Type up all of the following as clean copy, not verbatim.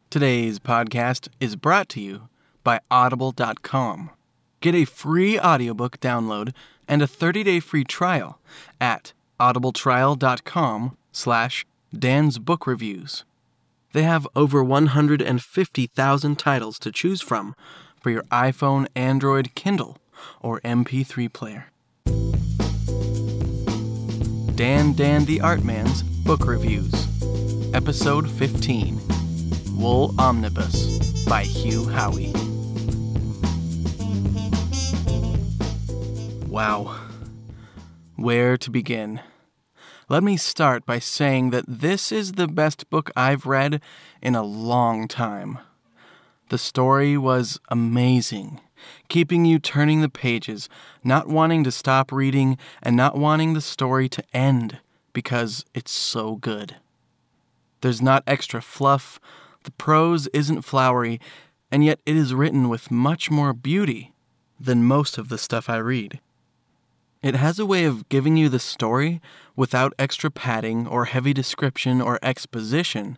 Today's podcast is brought to you by Audible.com. Get a free audiobook download and a 30-day free trial at audibletrial.com/Dan's Book Reviews. They have over 150,000 titles to choose from for your iPhone, Android, Kindle, or MP3 player. Dan the Art Man's Book Reviews, Episode 15, Wool Omnibus by Hugh Howey. Wow. Where to begin? Let me start by saying that this is the best book I've read in a long time. The story was amazing, keeping you turning the pages, not wanting to stop reading, and not wanting the story to end, because it's so good. There's not extra fluff, the prose isn't flowery, and yet it is written with much more beauty than most of the stuff I read. It has a way of giving you the story without extra padding or heavy description or exposition,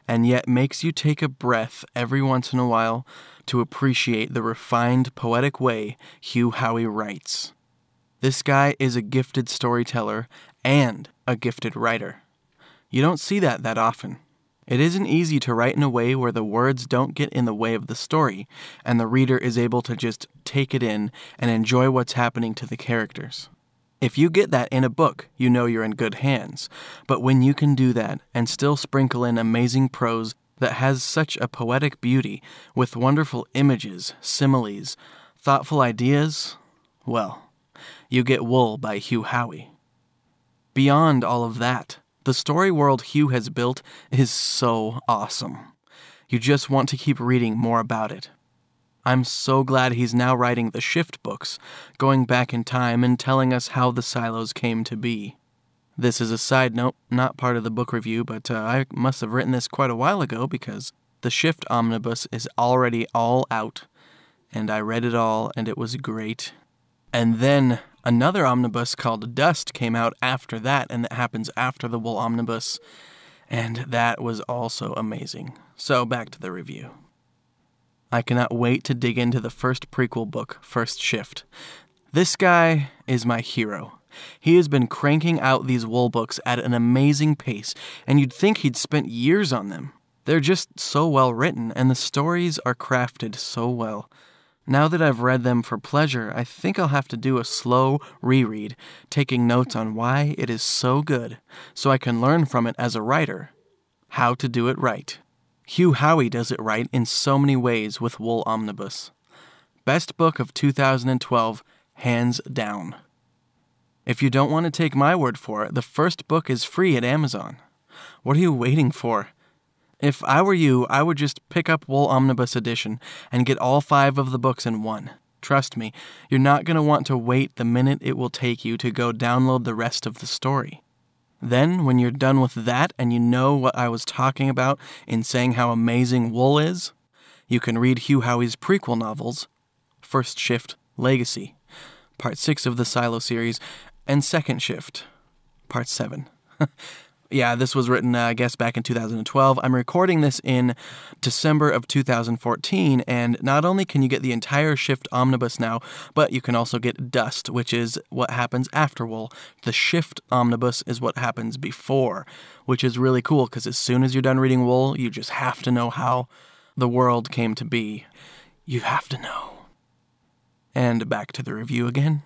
and yet makes you take a breath every once in a while to appreciate the refined, poetic way Hugh Howey writes. This guy is a gifted storyteller and a gifted writer. You don't see that often. It isn't easy to write in a way where the words don't get in the way of the story, and the reader is able to just take it in and enjoy what's happening to the characters. If you get that in a book, you know you're in good hands. But when you can do that and still sprinkle in amazing prose that has such a poetic beauty, with wonderful images, similes, thoughtful ideas, well, you get Wool by Hugh Howey. Beyond all of that, the story world Hugh has built is so awesome. You just want to keep reading more about it. I'm so glad he's now writing the Shift books, going back in time and telling us how the silos came to be. This is a side note, not part of the book review, but I must have written this quite a while ago because the Shift Omnibus is already all out, and I read it all, and it was great. And then another omnibus called Dust came out after that, and that happens after the Wool Omnibus, and that was also amazing. So back to the review. I cannot wait to dig into the first prequel book, First Shift. This guy is my hero. He has been cranking out these Wool books at an amazing pace, and you'd think he'd spent years on them. They're just so well written, and the stories are crafted so well. Now that I've read them for pleasure, I think I'll have to do a slow reread, taking notes on why it is so good, so I can learn from it as a writer. How to do it right. Hugh Howey does it right in so many ways with Wool Omnibus. Best book of 2012, hands down. If you don't want to take my word for it, the first book is free at Amazon. What are you waiting for? If I were you, I would just pick up Wool Omnibus Edition and get all 5 of the books in one. Trust me, you're not going to want to wait the minute it will take you to go download the rest of the story. Then, when you're done with that and you know what I was talking about in saying how amazing Wool is, you can read Hugh Howey's prequel novels, First Shift, Legacy, Part 6 of the Silo series, and Second Shift, Part 7. Yeah, this was written, I guess, back in 2012. I'm recording this in December of 2014, and not only can you get the entire Shift Omnibus now, but you can also get Dust, which is what happens after Wool. The Shift Omnibus is what happens before, which is really cool, because as soon as you're done reading Wool, you just have to know how the world came to be. You have to know. And back to the review again.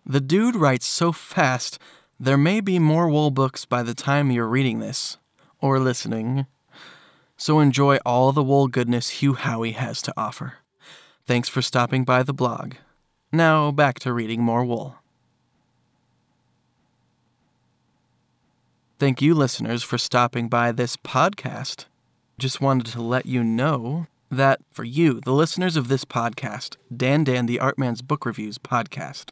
The dude writes so fast, there may be more Wool books by the time you're reading this, or listening. So enjoy all the Wool goodness Hugh Howey has to offer. Thanks for stopping by the blog. Now back to reading more Wool. Thank you, listeners, for stopping by this podcast. Just wanted to let you know that for you, the listeners of this podcast, Dan the Art Man's Book Reviews podcast,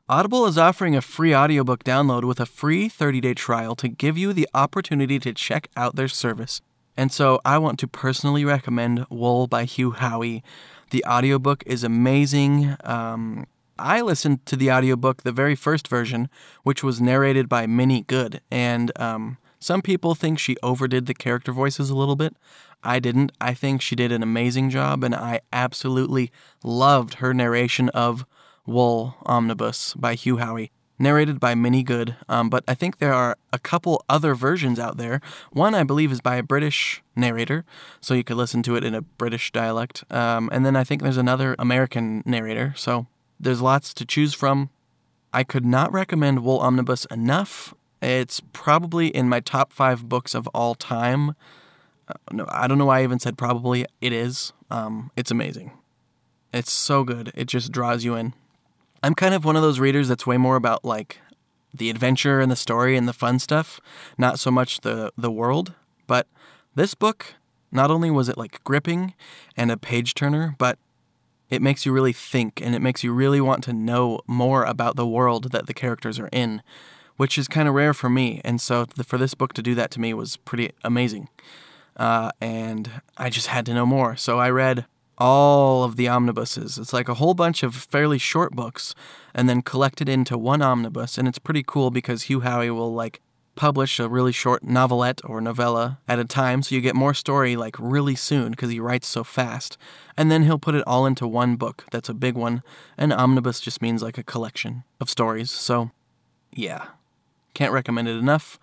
Audible is offering a free audiobook download with a free 30-day trial to give you the opportunity to check out their service. And so I want to personally recommend Wool by Hugh Howey. The audiobook is amazing. I listened to the audiobook, the very first version, which was narrated by Minnie Good, and Some people think she overdid the character voices a little bit. I didn't. I think she did an amazing job, and I absolutely loved her narration of Wool Omnibus by Hugh Howey, narrated by Minnie Good. But I think there are a couple other versions out there. One, I believe, is by a British narrator, so you could listen to it in a British dialect. And then I think there's another American narrator, so there's lots to choose from. I could not recommend Wool Omnibus enough. It's probably in my top 5 books of all time. No, I don't know why I even said probably. It is. It's amazing. It's so good. It just draws you in. I'm kind of one of those readers that's way more about, like, the adventure and the story and the fun stuff, not so much the world. But this book, not only was it, like, gripping and a page-turner, but it makes you really think, and it makes you really want to know more about the world that the characters are in, which is kind of rare for me. And so for this book to do that to me was pretty amazing. And I just had to know more. So I read all of the omnibuses. It's like a whole bunch of fairly short books and then collected into one omnibus. And it's pretty cool because Hugh Howey will, like, publish a really short novelette or novella at a time, so you get more story, like, really soon because he writes so fast. And then he'll put it all into one book that's a big one. And omnibus just means, like, a collection of stories. So, yeah. Can't recommend it enough.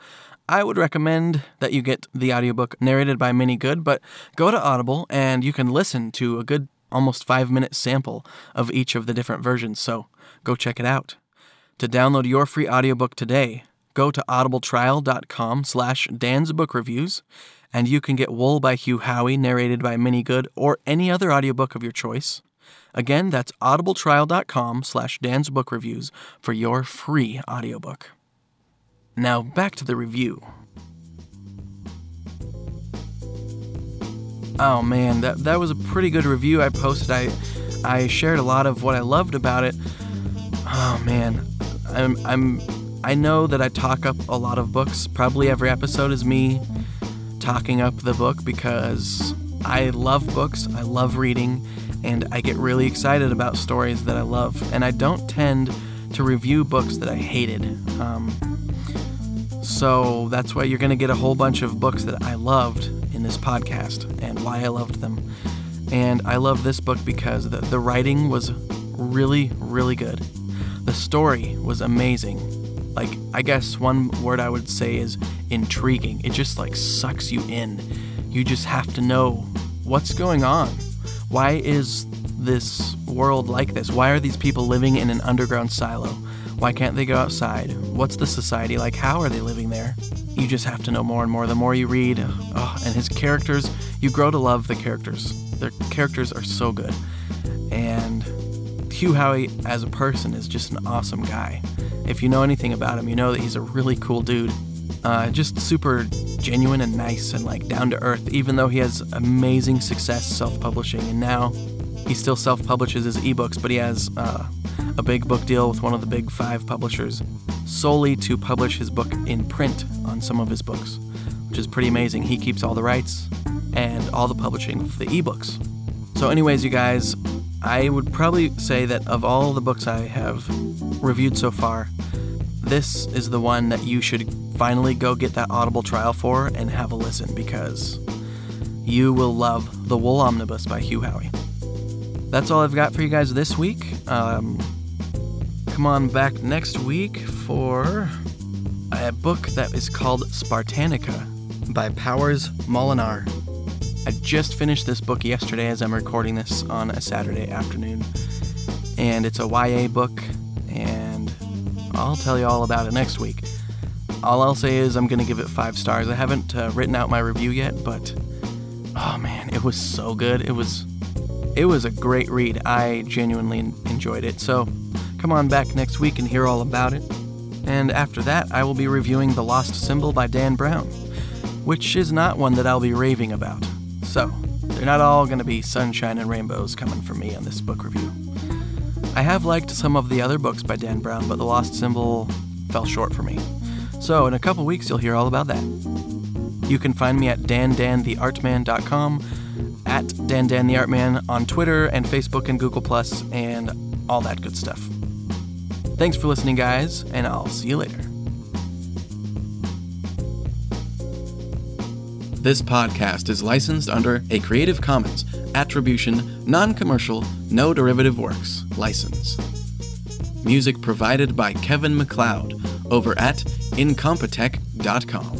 I would recommend that you get the audiobook narrated by Minnie Good, but go to Audible and you can listen to a good almost 5-minute sample of each of the different versions, so go check it out. To download your free audiobook today, go to audibletrial.com/DansBookReviews, and you can get Wool by Hugh Howey narrated by Minnie Good or any other audiobook of your choice. Again, that's audibletrial.com/DansBookReviews for your free audiobook. Now, back to the review. Oh man, that was a pretty good review I posted. I shared a lot of what I loved about it. Oh man, I know that I talk up a lot of books. Probably every episode is me talking up the book because I love books, I love reading, and I get really excited about stories that I love. And I don't tend to review books that I hated. So that's why you're going to get a whole bunch of books that I loved in this podcast and why I loved them. And I love this book because the writing was really, really good. The story was amazing. Like, I guess one word I would say is intriguing. It just, like, sucks you in. You just have to know what's going on. Why is this world like this? Why are these people living in an underground silo? Why can't they go outside? What's the society like? How are they living there? You just have to know more and more. The more you read, and his characters, you grow to love the characters. Their characters are so good. And Hugh Howey as a person is just an awesome guy. If you know anything about him, you know that he's a really cool dude. Just super genuine and nice and, like, down to earth, even though he has amazing success self-publishing. And now he still self-publishes his ebooks, but he has a big book deal with one of the big 5 publishers solely to publish his book in print on some of his books, which is pretty amazing. He keeps all the rights and all the publishing of the ebooks. So anyways, you guys, I would probably say that of all the books I have reviewed so far, this is the one that you should finally go get that Audible trial for and have a listen, because you will love The Wool Omnibus by Hugh Howey. That's all I've got for you guys this week. Come on back next week for a book that is called Spartanica by Powers Molinar. I just finished this book yesterday as I'm recording this on a Saturday afternoon. And it's a YA book, and I'll tell you all about it next week. All I'll say is I'm going to give it 5 stars. I haven't written out my review yet, but oh man, it was so good. It was a great read. I genuinely enjoyed it. So come on back next week and hear all about it. And after that, I will be reviewing The Lost Symbol by Dan Brown, which is not one that I'll be raving about. So they're not all going to be sunshine and rainbows coming from me on this book review. I have liked some of the other books by Dan Brown, but The Lost Symbol fell short for me. So in a couple weeks, you'll hear all about that. You can find me at dandantheartman.com, at dandantheartman on Twitter and Facebook and Google+, and all that good stuff. Thanks for listening, guys, and I'll see you later. This podcast is licensed under a Creative Commons Attribution, Non-Commercial, No Derivative Works license. Music provided by Kevin MacLeod over at incompetech.com.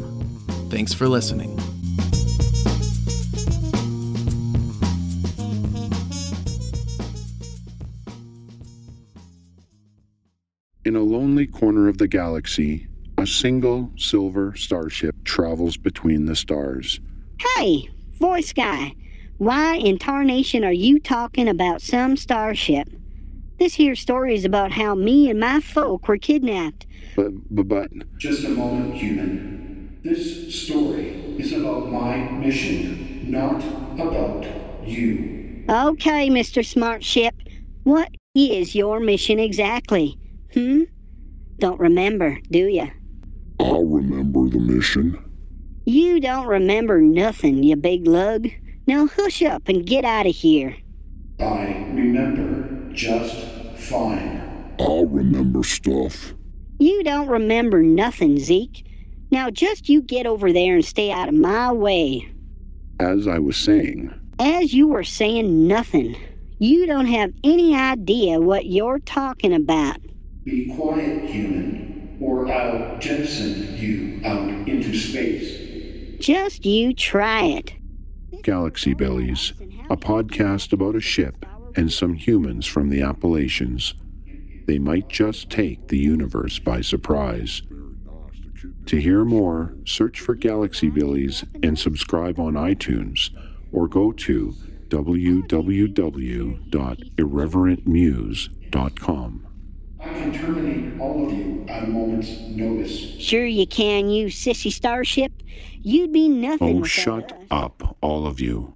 Thanks for listening. In a lonely corner of the galaxy, a single silver starship travels between the stars. Hey, voice guy, why in tarnation are you talking about some starship? This here story is about how me and my folk were kidnapped. But... Just a moment, human. This story is about my mission, not about you. Okay, Mr. Smart Ship, what is your mission exactly? Don't remember, do ya? I'll remember the mission. You don't remember nothing, you big lug. Now hush up and get out of here. I remember just fine. I'll remember stuff. You don't remember nothing, Zeke. Now just you get over there and stay out of my way. As I was saying... As you were saying nothing. You don't have any idea what you're talking about. Be quiet, human, or I'll jettison you out into space. Just you try it. Galaxy Bellies, a podcast about a ship and some humans from the Appalachians. They might just take the universe by surprise. To hear more, search for Galaxy Bellies and subscribe on iTunes, or go to www.irreverentmuse.com. I can terminate all of you at a moment's notice. Sure you can, you sissy starship. You'd be nothing Oh, without shut us. up, all of you.